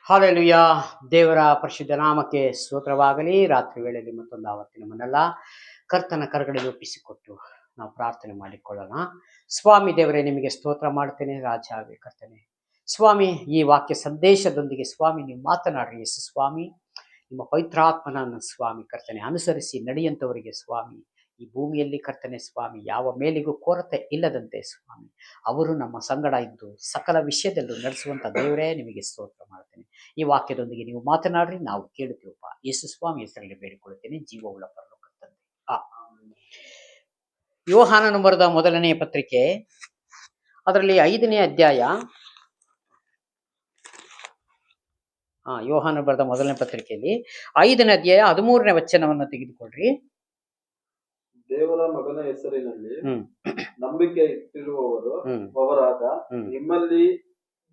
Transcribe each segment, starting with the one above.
Hallelujah. ದೇವರ ಪರಿಶುದ್ಧ ನಾಮಕ್ಕೆ ಸ್ತೋತ್ರವಾಗಲಿ. ರಾತ್ರಿ ವೇಳೆಯಲ್ಲಿ ಮತ್ತೊಂದು ಆವರ್ತಿ ನಮ್ಮನ್ನೆಲ್ಲ ಕರ್ತನ ಕರಗಳಿಗೆ ಒಪ್ಪಿಸಿಕೊಟ್ಟು ನಾವು ಪ್ರಾರ್ಥನೆ ಮಾಡಿಕೊಳ್ಳೋಣ. ಸ್ವಾಮಿ ದೇವರೇ, ನಿಮಗೆ ಸ್ತೋತ್ರ ಮಾಡ್ತೇನೆ. ರಾಜಾವೆ ಕರ್ತನೆ ಸ್ವಾಮಿ, ಈ ವಾಕ್ಯ ಸಂದೇಶದೊಂದಿಗೆ ಸ್ವಾಮಿ ನೀವು ಮಾತನಾಡ್ರಿ. ಯೇಸು ಸ್ವಾಮಿ, ನಿಮ್ಮ ಪವಿತ್ರಾತ್ಮನನ್ನು ಸ್ವಾಮಿ ಕರ್ತನೆ ಅನುಸರಿಸಿ ನಡೆಯುವಂಥವರಿಗೆ ಸ್ವಾಮಿ ಈ ಭೂಮಿಯಲ್ಲಿ ಕರ್ತನೆ ಸ್ವಾಮಿ ಯಾವ ಮೇಲಿಗೂ ಕೊರತೆ ಇಲ್ಲದಂತೆ ಸ್ವಾಮಿ ಅವರು ನಮ್ಮ ಸಂಗಡ ಇದ್ದು ಸಕಲ ವಿಷಯದಲ್ಲೂ ನಡೆಸುವಂಥ ದೇವರೇ, ನಿಮಗೆ ಸ್ತೋತ್ರ ಮಾಡ್ತೇನೆ. ಈ ವಾಕ್ಯದೊಂದಿಗೆ ನೀವು ಮಾತನಾಡ್ರಿ, ನಾವು ಕೇಳುತ್ತೀವಪ್ಪ. ಯೇಸು ಸ್ವಾಮಿ ಹೆಸರಲ್ಲಿ ಬೇಡಿಕೊಳ್ಳುತ್ತೇನೆ, ಜೀವವುಳ್ಳ ಪರಲೋಕ ತಂದೆ. ಯೋಹಾನನು ಬರೆದ ಮೊದಲನೆಯ ಪತ್ರಿಕೆ, ಅದರಲ್ಲಿ 5ನೇ ಅಧ್ಯಾಯ. ಯೋಹಾನ ಬರೆದ ಮೊದಲನೇ ಪತ್ರಿಕೆಯಲ್ಲಿ 5ನೇ ಅಧ್ಯಾಯ 13ನೇ ವಚನವನ್ನು ತೆಗೆದುಕೊಳ್ಳ್ರಿ. ದೇವರ ಮಗನ ಹೆಸರಿನಲ್ಲಿ ನಂಬಿಕೆ ಇಟ್ಟಿರುವವರು ಅವರಾದ ನಿಮ್ಮಲ್ಲಿ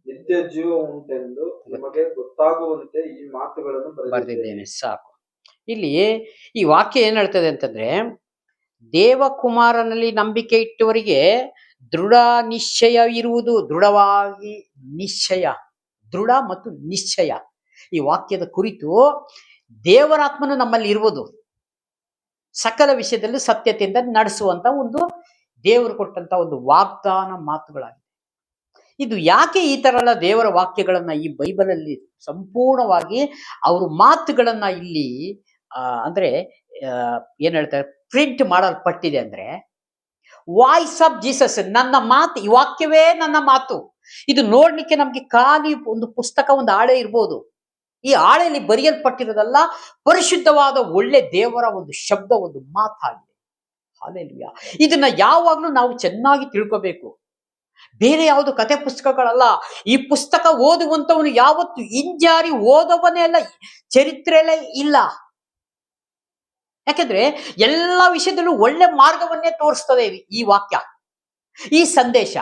ನಿತ್ಯ ಜೀವ ಉಂಟೆಂದು ನಿಮಗೆ ಗೊತ್ತಾಗುವಂತೆ ಈ ಮಾತುಗಳನ್ನು ಬರೆದಿದ್ದೇನೆ. ಸಾಕು. ಇಲ್ಲಿ ಈ ವಾಕ್ಯ ಏನ್ ಹೇಳ್ತದೆ ಅಂತಂದ್ರೆ, ದೇವಕುಮಾರನಲ್ಲಿ ನಂಬಿಕೆ ಇಟ್ಟವರಿಗೆ ದೃಢ ನಿಶ್ಚಯ ಇರುವುದು. ದೃಢವಾಗಿ ನಿಶ್ಚಯ, ದೃಢ ಮತ್ತು ನಿಶ್ಚಯ. ಈ ವಾಕ್ಯದ ಕುರಿತು ದೇವರಾತ್ಮನು ನಮ್ಮಲ್ಲಿ ಇರುವುದು, ಸಕಲ ವಿಷಯದಲ್ಲಿ ಸತ್ಯತೆಯಿಂದ ನಡೆಸುವಂತ ಒಂದು ದೇವರು ಕೊಟ್ಟಂತ ಒಂದು ವಾಗ್ದಾನ ಮಾತುಗಳಾಗಿದೆ. ಇದು ಯಾಕೆ ಈ ತರ ಎಲ್ಲ ದೇವರ ವಾಕ್ಯಗಳನ್ನ ಈ ಬೈಬಲಲ್ಲಿ ಸಂಪೂರ್ಣವಾಗಿ ಅವರು ಮಾತುಗಳನ್ನ ಇಲ್ಲಿ ಅಂದ್ರೆ ಏನ್ ಹೇಳ್ತಾರೆ, ಪ್ರಿಂಟ್ ಮಾಡಲ್ಪಟ್ಟಿದೆ ಅಂದ್ರೆ, ವಾಯ್ಸ್ ಆಫ್ ಜೀಸಸ್, ನನ್ನ ಮಾತು, ಈ ವಾಕ್ಯವೇ ನನ್ನ ಮಾತು. ಇದು ನೋಡ್ಲಿಕ್ಕೆ ನಮ್ಗೆ ಖಾಲಿ ಒಂದು ಪುಸ್ತಕ, ಒಂದು ಹಾಳೆ ಇರ್ಬೋದು. ಈ ಹಾಳೆಯಲ್ಲಿ ಬರೆಯಲ್ಪಟ್ಟಿರೋದಲ್ಲ, ಪರಿಶುದ್ಧವಾದ ಒಳ್ಳೆ ದೇವರ ಒಂದು ಶಬ್ದ, ಒಂದು ಮಾತಾಗಿದೆ. ಹಾಲೆಲೂಯಾ. ಇದನ್ನ ಯಾವಾಗ್ಲೂ ನಾವು ಚೆನ್ನಾಗಿ ತಿಳ್ಕೋಬೇಕು. ಬೇರೆ ಯಾವುದು ಕತೆ ಪುಸ್ತಕಗಳಲ್ಲ. ಈ ಪುಸ್ತಕ ಓದುವಂತವನು ಯಾವತ್ತು ಹಿಂಜಾರಿ ಓದವನೇ ಅಲ್ಲ, ಚರಿತ್ರೆಯಲ್ಲೇ ಇಲ್ಲ. ಯಾಕೆಂದ್ರೆ ಎಲ್ಲ ವಿಷಯದಲ್ಲೂ ಒಳ್ಳೆ ಮಾರ್ಗವನ್ನೇ ತೋರಿಸ್ತದೆ ಈ ವಾಕ್ಯ, ಈ ಸಂದೇಶ.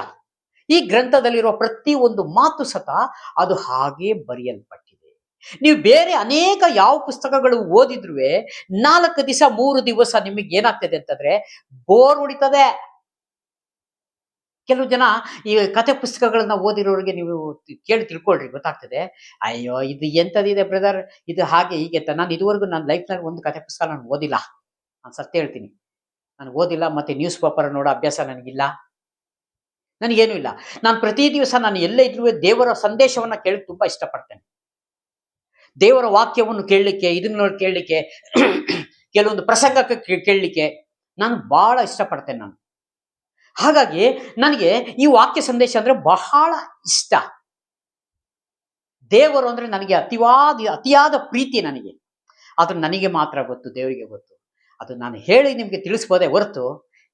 ಈ ಗ್ರಂಥದಲ್ಲಿರುವ ಪ್ರತಿ ಒಂದು ಮಾತು ಸತ ಅದು ಹಾಗೆ ಬರೆಯಲ್ಪಟ್ಟಿದೆ. ನೀವು ಬೇರೆ ಅನೇಕ ಯಾವ ಪುಸ್ತಕಗಳು ಓದಿದ್ರು 4 ದಿವಸ 3 ದಿವಸ ನಿಮಗೆ ಏನಾಗ್ತದೆ ಅಂತಂದ್ರೆ ಬೋರ್ ಹೊಡಿತದೆ. ಕೆಲವು ಜನ ಈ ಕತೆ ಪುಸ್ತಕಗಳನ್ನ ಓದಿರೋರಿಗೆ ನೀವು ಕೇಳಿ ತಿಳ್ಕೊಳ್ರಿ, ಗೊತ್ತಾಗ್ತದೆ. ಅಯ್ಯೋ, ಇದು ಎಂಥದಿದೆ ಬ್ರದರ್, ಇದು ಹಾಗೆ ಹೀಗೆ ಅಂತ. ನಾನು ಇದುವರೆಗೂ ನನ್ನ ಲೈಫ್ನಲ್ಲಿ ಒಂದು ಕತೆ ಪುಸ್ತಕ ನಾನು ಓದಿಲ್ಲ. ನಾನು ಸತ್ಯ ಹೇಳ್ತೀನಿ, ನಾನು ಓದಿಲ್ಲ. ಮತ್ತೆ ನ್ಯೂಸ್ ಪೇಪರ್ ನೋಡೋ ಅಭ್ಯಾಸ ನನಗಿಲ್ಲ, ನನಗೇನು ಇಲ್ಲ. ನಾನು ಪ್ರತಿ ದಿವಸ ನಾನು ಎಲ್ಲೇ ಇದ್ರೂ ದೇವರ ಸಂದೇಶವನ್ನ ಕೇಳಕ್ಕೆ ತುಂಬಾ ಇಷ್ಟಪಡ್ತೇನೆ. ದೇವರ ವಾಕ್ಯವನ್ನು ಕೇಳಲಿಕ್ಕೆ, ಇದನ್ನ ಕೇಳಲಿಕ್ಕೆ, ಕೆಲವೊಂದು ಪ್ರಸಂಗಕ್ಕೆ ಕೇಳಲಿಕ್ಕೆ ನಾನು ಬಹಳ ಇಷ್ಟಪಡ್ತೇನೆ ನಾನು. ಹಾಗಾಗಿ ನನಗೆ ಈ ವಾಕ್ಯ ಸಂದೇಶ ಅಂದ್ರೆ ಬಹಳ ಇಷ್ಟ. ದೇವರು ಅಂದ್ರೆ ನನಗೆ ಅತಿಯಾದ ಪ್ರೀತಿ ನನಗೆ. ಅದು ನನಗೆ ಮಾತ್ರ ಗೊತ್ತು, ದೇವರಿಗೆ ಗೊತ್ತು. ಅದು ನಾನು ಹೇಳಿ ನಿಮ್ಗೆ ತಿಳಿಸ್ಬೋದೇ ಹೊರತು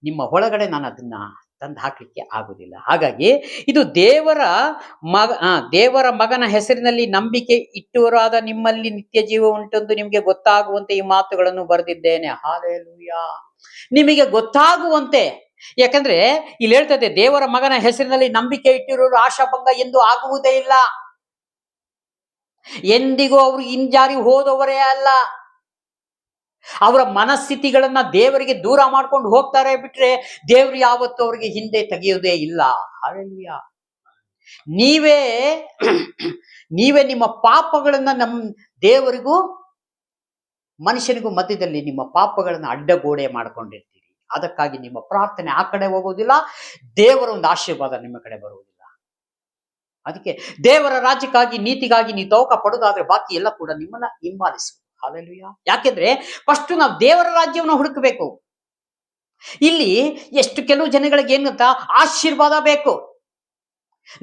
ನಿಮ್ಮ ಒಳಗಡೆ ನಾನು ಅದನ್ನ ತಂದು ಹಾಕ್ಲಿಕ್ಕೆ ಆಗುದಿಲ್ಲ. ಹಾಗಾಗಿ ಇದು ದೇವರ ಮಗನ ಹೆಸರಿನಲ್ಲಿ ನಂಬಿಕೆ ಇಟ್ಟವರಾದ ನಿಮ್ಮಲ್ಲಿ ನಿತ್ಯ ಜೀವ ಉಂಟೆಂದು ನಿಮಗೆ ಗೊತ್ತಾಗುವಂತೆ ಈ ಮಾತುಗಳನ್ನು ಬರೆದಿದ್ದೇನೆ. ಹಾಲೆಲೂಯಾ. ನಿಮಗೆ ಗೊತ್ತಾಗುವಂತೆ. ಯಾಕಂದ್ರೆ ಇಲ್ಲಿ ಹೇಳ್ತದೆ, ದೇವರ ಮಗನ ಹೆಸರಿನಲ್ಲಿ ನಂಬಿಕೆ ಇಟ್ಟಿರೋರು ಆಶಾಭಂಗ ಎಂದು ಆಗುವುದೇ ಇಲ್ಲ. ಎಂದಿಗೂ ಅವರು ಹಿಂಜಾರಿ ಹೋದವರೇ ಅಲ್ಲ. ಅವರ ಮನಸ್ಥಿತಿಗಳನ್ನ ದೇವರಿಗೆ ದೂರ ಮಾಡ್ಕೊಂಡು ಹೋಗ್ತಾರೆ ಬಿಟ್ರೆ ದೇವರು ಯಾವತ್ತೂ ಅವರಿಗೆ ಹಿಂದೆ ತೆಗೆಯುವುದೇ ಇಲ್ಲ. ಹಾಲೆಲೂಯಾ. ನೀವೇ ನಿಮ್ಮ ಪಾಪಗಳನ್ನ ದೇವರಿಗೂ ಮನುಷ್ಯನಿಗೂ ಮಧ್ಯದಲ್ಲಿ ನಿಮ್ಮ ಪಾಪಗಳನ್ನ ಅಡ್ಡಗೋಡೆ ಮಾಡ್ಕೊಂಡಿರ್ತೀರಿ. ಅದಕ್ಕಾಗಿ ನಿಮ್ಮ ಪ್ರಾರ್ಥನೆ ಆ ಕಡೆ ಹೋಗೋದಿಲ್ಲ, ದೇವರ ಒಂದು ಆಶೀರ್ವಾದ ನಿಮ್ಮ ಕಡೆ ಬರುವುದಿಲ್ಲ. ಅದಕ್ಕೆ ದೇವರ ರಾಜ್ಯಕ್ಕಾಗಿ, ನೀತಿಗಾಗಿ ನೀವು ತವಕ ಪಡೋದಾದ್ರೆ ಬಾಕಿ ಎಲ್ಲ ಕೂಡ ನಿಮ್ಮನ್ನ ಹಿಂಬಾಲಿಸುವುದು. ಹಾಲೆಲೂಯಾ. ಯಾಕೆಂದ್ರೆ ಫಸ್ಟ್ ನಾವು ದೇವರ ರಾಜ್ಯವನ್ನು ಹುಡುಕಬೇಕು. ಇಲ್ಲಿ ಎಷ್ಟು ಕೆಲವು ಜನಗಳಿಗೆ ಏನು ಗೊತ್ತಾ, ಆಶೀರ್ವಾದ ಬೇಕು,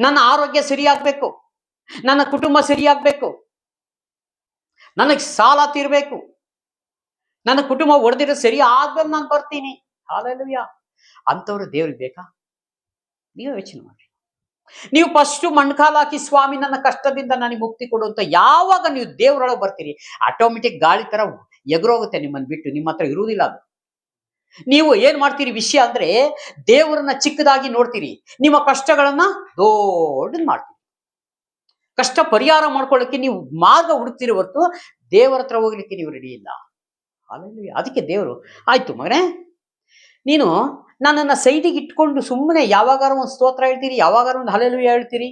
ನನ್ನ ಆರೋಗ್ಯ ಸರಿಯಾಗಬೇಕು, ನನ್ನ ಕುಟುಂಬ ಸರಿಯಾಗಬೇಕು, ನನಗೆ ಸಾಲ ತೀರ್ಬೇಕು, ನನ್ನ ಕುಟುಂಬ ಒಡೆದಿರೋ ಸರಿ ಆದ್ಮೇಲೆ ನಾನು ಬರ್ತೀನಿ. ಹಾಲೆಲೂಯಾ. ಅಂತವ್ರು ದೇವ್ರಿಗೆ ಬೇಕಾ? ನೀವು ಯೋಚನೆ ಮಾಡಿ. ನೀವು ಫಸ್ಟ್ ಮಣ್ಕಾಲ ಹಾಕಿ, ಸ್ವಾಮಿ ನನ್ನ ಕಷ್ಟದಿಂದ ನನಗೆ ಮುಕ್ತಿ ಕೊಡು ಅಂತ ಯಾವಾಗ ನೀವು ದೇವರೊಳಗೆ ಬರ್ತೀರಿ, ಆಟೋಮೆಟಿಕ್ ಗಾಳಿ ತರ ಎಗರೋಗುತ್ತೆ ನಿಮ್ಮನ್ನು ಬಿಟ್ಟು, ನಿಮ್ಮ ಹತ್ರ ಇರುವುದಿಲ್ಲ ಅದು. ನೀವು ಏನ್ ಮಾಡ್ತೀರಿ ವಿಷಯ ಅಂದ್ರೆ, ದೇವರನ್ನ ಚಿಕ್ಕದಾಗಿ ನೋಡ್ತೀರಿ, ನಿಮ್ಮ ಕಷ್ಟಗಳನ್ನ ದೊಡ್ಡದು ಮಾಡ್ತೀರಿ. ಕಷ್ಟ ಪರಿಹಾರ ಮಾಡ್ಕೊಳ್ಳಕ್ಕೆ ನೀವು ಮಾರ್ಗ ಹುಡುಕ್ತೀರಿ ಹೊರತು ದೇವರ ಹತ್ರ ಹೋಗ್ಲಿಕ್ಕೆ ನೀವು ರೆಡಿ ಇಲ್ಲ. ಹಾಲೆಲೂಯಾ. ಅದಕ್ಕೆ ದೇವರು, ಆಯ್ತು ಮಗನೇ, ನೀನು ನನ್ನನ್ನ ಸೈಡಿಗೆ ಇಟ್ಕೊಂಡು ಸುಮ್ಮನೆ ಯಾವಾಗಾರ ಒಂದು ಸ್ತೋತ್ರ ಹೇಳ್ತೀರಿ, ಯಾವಾಗಾರ ಒಂದು ಹಲ್ಲೆಲೂಯಾ ಹೇಳ್ತೀರಿ,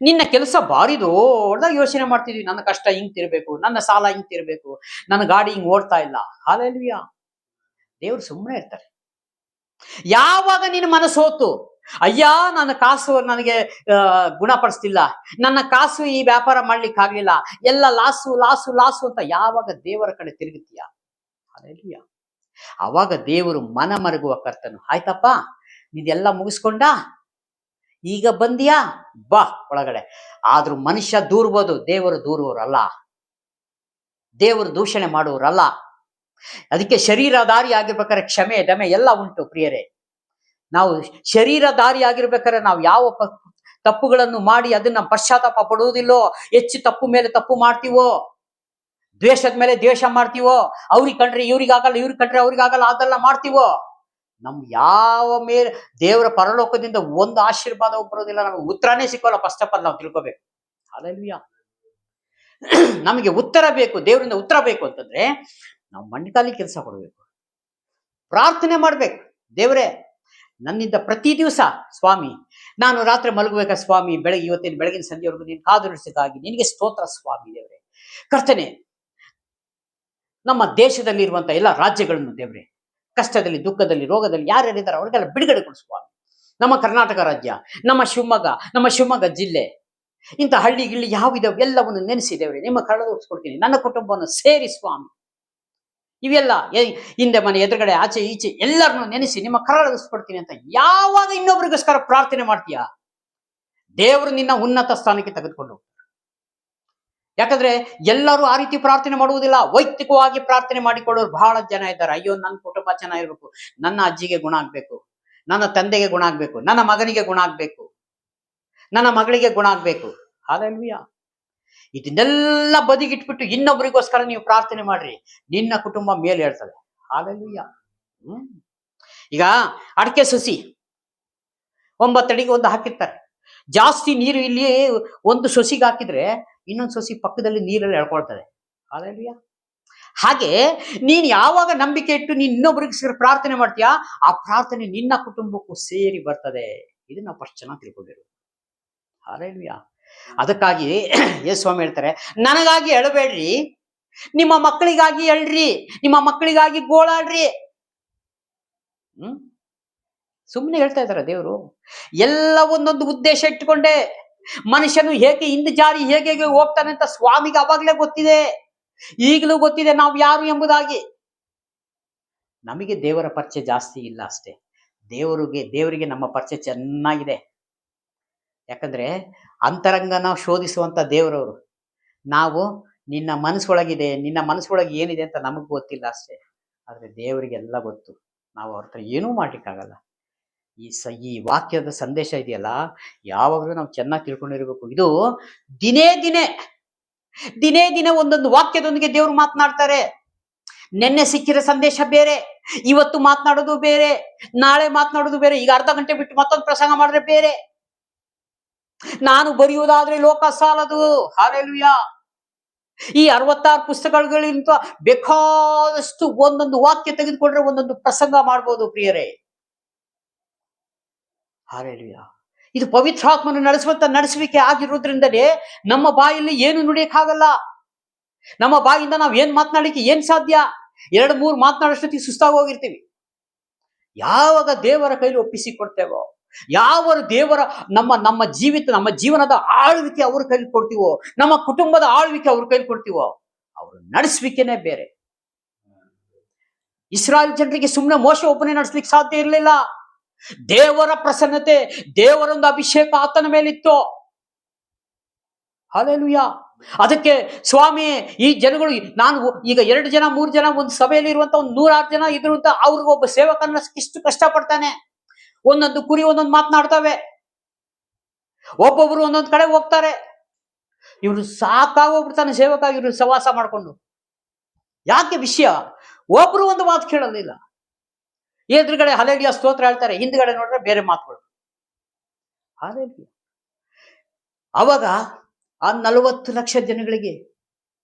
ನಿನ್ನ ಕೆಲಸ ಭಾರಿ ದೊಡ್ಡದಾಗಿ ಯೋಚನೆ ಮಾಡ್ತಿದ್ವಿ, ನನ್ನ ಕಷ್ಟ ಹಿಂಗ್ ತಿರ್ಬೇಕು, ನನ್ನ ಸಾಲ ಹಿಂಗ್ ತಿರ್ಬೇಕು, ನನ್ನ ಗಾಡಿ ಹಿಂಗ್ ಓಡ್ತಾ ಇಲ್ಲ. ಹಾಲೆಲೂಯಾ. ದೇವ್ರು ಸುಮ್ಮನೆ ಇರ್ತಾರೆ. ಯಾವಾಗ ನಿನ್ನ ಮನಸ್ಸು ಹೋತು, ಅಯ್ಯ ನನ್ನ ಕಾಸು ನನಗೆ ಗುಣಪಡಿಸ್ತಿಲ್ಲ, ನನ್ನ ಕಾಸು ಈ ವ್ಯಾಪಾರ ಮಾಡ್ಲಿಕ್ಕೆ ಆಗ್ಲಿಲ್ಲ, ಎಲ್ಲ ಲಾಸು ಲಾಸು ಲಾಸು ಅಂತ ಯಾವಾಗ ದೇವರ ಕಡೆ ತಿರುಗುತ್ತೀಯ, ಹಾಲೆಲೂಯಾ, ಅವಾಗ ದೇವರು ಮನ ಮರುಗುವ ಕರ್ತನು. ಆಯ್ತಪ್ಪ, ಇದೆಲ್ಲ ಮುಗಿಸ್ಕೊಂಡ, ಈಗ ಬಂದಿಯಾ, ಬಾ ಒಳಗಡೆ. ಆದ್ರೂ ಮನುಷ್ಯ ದೂರ್ಬೋದು, ದೇವರು ದೂರುವವರಲ್ಲ, ದೇವರು ದೂಷಣೆ ಮಾಡುವವರಲ್ಲ. ಅದಕ್ಕೆ ಶರೀರಧಾರಿ ಆಗಿರ್ಬೇಕಾದ್ರೆ ಕ್ಷಮೆ ದಮೆ ಎಲ್ಲ ಉಂಟು ಪ್ರಿಯರೇ. ನಾವು ಶರೀರಧಾರಿ ಆಗಿರ್ಬೇಕಾದ್ರೆ ನಾವು ಯಾವ ತಪ್ಪುಗಳನ್ನು ಮಾಡಿ ಅದನ್ನ ಪಶ್ಚಾತ್ತಾಪ ಪಡುವುದಿಲ್ಲೋ, ಹೆಚ್ಚು ತಪ್ಪು ಮೇಲೆ ತಪ್ಪು ಮಾಡ್ತೀವೋ, ದ್ವೇಷದ ಮೇಲೆ ದ್ವೇಷ ಮಾಡ್ತೀವೋ, ಅವ್ರಿಗೆ ಕಂಡ್ರೆ ಇವ್ರಿಗಾಗಲ್ಲ, ಇವ್ರಿಗೆ ಕಂಡ್ರೆ ಅವ್ರಿಗಾಗಲ್ಲ, ಅದೆಲ್ಲ ಮಾಡ್ತೀವೋ, ನಮ್ ಯಾವ ಮೇಲೆ ದೇವರ ಪರಲೋಕದಿಂದ ಒಂದು ಆಶೀರ್ವಾದ ಬರೋದಿಲ್ಲ, ನಮ್ಗೆ ಉತ್ತರನೇ ಸಿಕ್ಕೋಲ್ಲ. ಫಸ್ಟ್ ಆಫ್ ಆಲ್ ನಾವು ತಿಳ್ಕೋಬೇಕು. ಹಾಲೆಲೂಯಾ. ನಮಗೆ ಉತ್ತರ ಬೇಕು, ದೇವರಿಂದ ಉತ್ತರ ಬೇಕು ಅಂತಂದ್ರೆ ನಾವು ಮಂಡಿಕಾಲಿ ಕೆಲಸ ಕೊಡಬೇಕು, ಪ್ರಾರ್ಥನೆ ಮಾಡ್ಬೇಕು. ದೇವರೇ, ನನ್ನಿಂದ ಪ್ರತಿ ದಿವಸ ಸ್ವಾಮಿ, ನಾನು ರಾತ್ರಿ ಮಲಗಬೇಕಾ ಸ್ವಾಮಿ, ಇವತ್ತಿನ ಬೆಳಗಿನ ಸಂಜೆವರೆಗೂ ನೀನು ಕಾದುರಿಸಿದಾಗಿ ನಿನಗೆ ಸ್ತೋತ್ರ ಸ್ವಾಮಿ. ದೇವರೇ ಕರ್ತನೆ, ನಮ್ಮ ದೇಶದಲ್ಲಿ ಇರುವಂತ ಎಲ್ಲ ರಾಜ್ಯಗಳನ್ನು ದೇವರೇ, ಕಷ್ಟದಲ್ಲಿ ದುಃಖದಲ್ಲಿ ರೋಗದಲ್ಲಿ ಯಾರ್ಯಾರಿದ್ದಾರೆ ಅವ್ರಿಗೆಲ್ಲ ಬಿಡುಗಡೆ ಕೊಡು ಸ್ವಾಮಿ. ನಮ್ಮ ಕರ್ನಾಟಕ ರಾಜ್ಯ, ನಮ್ಮ ಶಿವಮೊಗ್ಗ ಜಿಲ್ಲೆ, ಇಂಥ ಹಳ್ಳಿ ಗಿಳ್ಳಿ ಯಾವಿದಾವೆ ಎಲ್ಲವನ್ನು ನೆನೆಸಿ ದೇವರೇ ನಿಮ್ಮ ಕಳೆದೋಸ್ಕೊಡ್ತೀನಿ. ನನ್ನ ಕುಟುಂಬವನ್ನು ಸೇರಿ ಸ್ವಾಮಿ, ಇವೆಲ್ಲ ಹಿಂದೆ ಮನೆ ಎದುರುಗಡೆ ಆಚೆ ಈಚೆ ಎಲ್ಲರನ್ನು ನೆನೆಸಿ ನಿಮ್ಮ ಕರಳಿಸ್ಕೊಡ್ತೀನಿ ಅಂತ ಯಾವಾಗ ಇನ್ನೊಬ್ರಿಗೋಸ್ಕರ ಪ್ರಾರ್ಥನೆ ಮಾಡ್ತೀಯ, ದೇವರು ನಿನ್ನ ಉನ್ನತ ಸ್ಥಾನಕ್ಕೆ ತೆಗೆದುಕೊಂಡು ಹೋಗ್ತಾರೆ. ಯಾಕಂದ್ರೆ ಎಲ್ಲರೂ ಆ ರೀತಿ ಪ್ರಾರ್ಥನೆ ಮಾಡುವುದಿಲ್ಲ, ವೈಯಕ್ತಿಕವಾಗಿ ಪ್ರಾರ್ಥನೆ ಮಾಡಿಕೊಳ್ಳೋರು ಬಹಳ ಜನ ಇದ್ದಾರೆ. ಅಯ್ಯೋ, ನನ್ನ ಕುಟುಂಬ ಚೆನ್ನಾಗಿರ್ಬೇಕು, ನನ್ನ ಅಜ್ಜಿಗೆ ಗುಣ ಆಗ್ಬೇಕು, ನನ್ನ ತಂದೆಗೆ ಗುಣ ಆಗ್ಬೇಕು, ನನ್ನ ಮಗನಿಗೆ ಗುಣ ಆಗ್ಬೇಕು, ನನ್ನ ಮಗಳಿಗೆ ಗುಣ ಆಗ್ಬೇಕು. ಹಾಲೆಲೂಯಾ. ಇದನ್ನೆಲ್ಲ ಬದಿಗಿಟ್ಬಿಟ್ಟು ಇನ್ನೊಬ್ಬರಿಗೋಸ್ಕರ ನೀವು ಪ್ರಾರ್ಥನೆ ಮಾಡ್ರಿ, ನಿನ್ನ ಕುಟುಂಬ ಮೇಲೆ ಹೇಳ್ತದೆ. ಹಾಲೆಲೂಯಾ. ಈಗ ಅಡಕೆ ಸಸಿ 9 ಅಡಿಗೆ ಒಂದು ಹಾಕಿರ್ತಾರೆ. ಜಾಸ್ತಿ ನೀರು ಇಲ್ಲಿ ಒಂದು ಸೊಸಿಗೆ ಹಾಕಿದ್ರೆ ಇನ್ನೊಂದು ಸೊಸಿ ಪಕ್ಕದಲ್ಲಿ ನೀರಲ್ಲಿ ಎಳ್ಕೊಳ್ತದೆ. ಹಾಲೆಲೂಯಾ. ಹಾಗೆ ನೀನ್ ಯಾವಾಗ ನಂಬಿಕೆ ಇಟ್ಟು ನೀನ್ ಇನ್ನೊಬ್ಬರಿಗೆ ಪ್ರಾರ್ಥನೆ ಮಾಡ್ತೀಯಾ, ಆ ಪ್ರಾರ್ಥನೆ ನಿನ್ನ ಕುಟುಂಬಕ್ಕೂ ಸೇರಿ ಬರ್ತದೆ. ಇದನ್ನ ಫಸ್ಟ್ ಚೆನ್ನಾಗಿ ತಿಳ್ಕೊಬೇಕು. ಹಾಲೆಲೂಯಾ. ಅದಕ್ಕಾಗಿ ಯೇಸು ಸ್ವಾಮಿ ಹೇಳ್ತಾರೆ, ನನಗಾಗಿ ಎಳಬೇಡ್ರಿ, ನಿಮ್ಮ ಮಕ್ಕಳಿಗಾಗಿ ಎಳ್ರಿ, ನಿಮ್ಮ ಮಕ್ಕಳಿಗಾಗಿ ಗೋಳಾಡ್ರಿ. ಸುಮ್ಮನೆ ಹೇಳ್ತಾ ಇದಾರೆ ದೇವರು. ಎಲ್ಲ ಒಂದೊಂದು ಉದ್ದೇಶ ಇಟ್ಟುಕೊಂಡೆ. ಮನುಷ್ಯನು ಹೇಗೆ ಹಿಂದೆ ಜಾರಿ ಹೇಗೆ ಹೋಗ್ತಾನೆ ಅಂತ ಸ್ವಾಮಿಗೆ ಅವಾಗ್ಲೇ ಗೊತ್ತಿದೆ, ಈಗಲೂ ಗೊತ್ತಿದೆ ನಾವು ಯಾರು ಎಂಬುದಾಗಿ. ನಮಗೆ ದೇವರ ಪರಿಚಯ ಜಾಸ್ತಿ ಇಲ್ಲ ಅಷ್ಟೇ, ದೇವರಿಗೆ ನಮ್ಮ ಪರಿಚಯ ಚೆನ್ನಾಗಿದೆ. ಯಾಕಂದ್ರೆ ಅಂತರಂಗನ ಶೋಧಿಸುವಂತ ದೇವರವರು. ನಾವು ನಿನ್ನ ಮನಸ್ಸೊಳಗಿದೆ, ನಿನ್ನ ಮನಸ್ಸೊಳಗೆ ಏನಿದೆ ಅಂತ ನಮಗ್ ಗೊತ್ತಿಲ್ಲ ಅಷ್ಟೇ, ಆದ್ರೆ ದೇವರಿಗೆ ಎಲ್ಲ ಗೊತ್ತು. ನಾವು ಅವ್ರ ಹತ್ರ ಏನೂ ಮಾಡ್ಲಿಕ್ಕಾಗಲ್ಲ. ಈ ವಾಕ್ಯದ ಸಂದೇಶ ಇದೆಯಲ್ಲ, ಯಾವಾಗಲೂ ನಾವು ಚೆನ್ನಾಗಿ ತಿಳ್ಕೊಂಡಿರ್ಬೇಕು. ಇದು ದಿನೇ ದಿನೇ ಒಂದೊಂದು ವಾಕ್ಯದೊಂದಿಗೆ ದೇವ್ರು ಮಾತನಾಡ್ತಾರೆ. ನಿನ್ನೆ ಸಿಕ್ಕಿರೋ ಸಂದೇಶ ಬೇರೆ, ಇವತ್ತು ಮಾತನಾಡೋದು ಬೇರೆ, ನಾಳೆ ಮಾತನಾಡೋದು ಬೇರೆ, ಈಗ ಅರ್ಧ ಗಂಟೆ ಬಿಟ್ಟು ಮತ್ತೊಂದು ಪ್ರಸಂಗ ಮಾಡಿದ್ರೆ ಬೇರೆ. ನಾನು ಬರೆಯುವುದಾದ್ರೆ ಲೋಕ ಸಾಲದು. ಹಾಲೆಲೂಯಾ. ಈ 66 ಪುಸ್ತಕಗಳಿಂದ ಬೇಕಾದಷ್ಟು ಒಂದೊಂದು ವಾಕ್ಯ ತೆಗೆದುಕೊಂಡ್ರೆ ಒಂದೊಂದು ಪ್ರಸಂಗ ಮಾಡ್ಬೋದು ಪ್ರಿಯರೇ. ಹಾಲೆಲೂಯಾ. ಇದು ಪವಿತ್ರಾತ್ಮನ ನಡೆಸುವಿಕೆ ಆಗಿರೋದ್ರಿಂದಲೇ ನಮ್ಮ ಬಾಯಲ್ಲಿ ಏನು ನುಡಿಯಕ್ಕಾಗಲ್ಲ. ನಮ್ಮ ಬಾಯಿಂದ ನಾವು ಏನ್ ಮಾತನಾಡಲಿಕ್ಕೆ ಏನ್ ಸಾಧ್ಯ? 2-3 ಮಾತನಾಡೋಷ್ಟೊತ್ತಿಗೆ ಸುಸ್ತಾಗಿ ಹೋಗಿರ್ತೀವಿ. ಯಾವಾಗ ದೇವರ ಕೈಲಿ ಒಪ್ಪಿಸಿಕೊಡ್ತೇವೋ, ಯಾವ ದೇವರ ನಮ್ಮ ಜೀವನದ ಆಳ್ವಿಕೆ ಅವ್ರ ಕೈಲಿ ಕೊಡ್ತೀವೋ, ನಮ್ಮ ಕುಟುಂಬದ ಆಳ್ವಿಕೆ ಅವ್ರ ಕೈಲಿ ಕೊಡ್ತೀವೋ, ಅವ್ರ ನಡೆಸುವಿಕೆನೇ ಬೇರೆ. ಇಸ್ರಾಯೇಲ್ ಜನರಿಗೆ ಸುಮ್ಮನೆ ಮೋಶೆ ಒಬ್ಬನೇ ನಡೆಸ್ಲಿಕ್ಕೆ ಸಾಧ್ಯ ಇರಲಿಲ್ಲ. ದೇವರ ಪ್ರಸನ್ನತೆ, ದೇವರೊಂದು ಅಭಿಷೇಕ ಆತನ ಮೇಲಿತ್ತು. ಹಾಲೆಲೂಯಾ. ಅದಕ್ಕೆ ಸ್ವಾಮಿ, ಈ ಜನಗಳು, ನಾನು ಈಗ 2 ಜನ 3 ಜನ ಒಂದು ಸಭೆಯಲ್ಲಿ ಇರುವಂತ ಒಂದು 106 ಜನ ಇದ್ರು ಅಂತ ಅವ್ರಿಗೊಬ್ಬ ಸೇವಕನ ಇಷ್ಟು ಕಷ್ಟಪಡ್ತಾನೆ. ಒಂದೊಂದು ಕುರಿ ಒಂದೊಂದು ಮಾತನಾಡ್ತವೆ, ಒಬ್ಬೊಬ್ರು ಒಂದೊಂದು ಕಡೆ ಹೋಗ್ತಾರೆ. ಇವ್ರು ಸಾಕಾಗೋಗ್ಬಿಡ್ತಾನೆ ಸೇವಕ ಇವ್ರು ಸವಾಸ ಮಾಡ್ಕೊಂಡು. ಯಾಕೆ ವಿಷಯ? ಒಬ್ರು ಒಂದು ಮಾತು ಕೇಳಲಿಲ್ಲ. ಎದುರುಗಡೆ ಹಲ್ಲೆಲೂಯಾ ಸ್ತೋತ್ರ ಹೇಳ್ತಾರೆ, ಹಿಂದ್ಗಡೆ ನೋಡ್ರೆ ಬೇರೆ ಮಾತುಗಳು. ಹಲ್ಲೆಲೂಯಾ. ಅವಾಗ ಆ 40 ಲಕ್ಷ ಜನಗಳಿಗೆ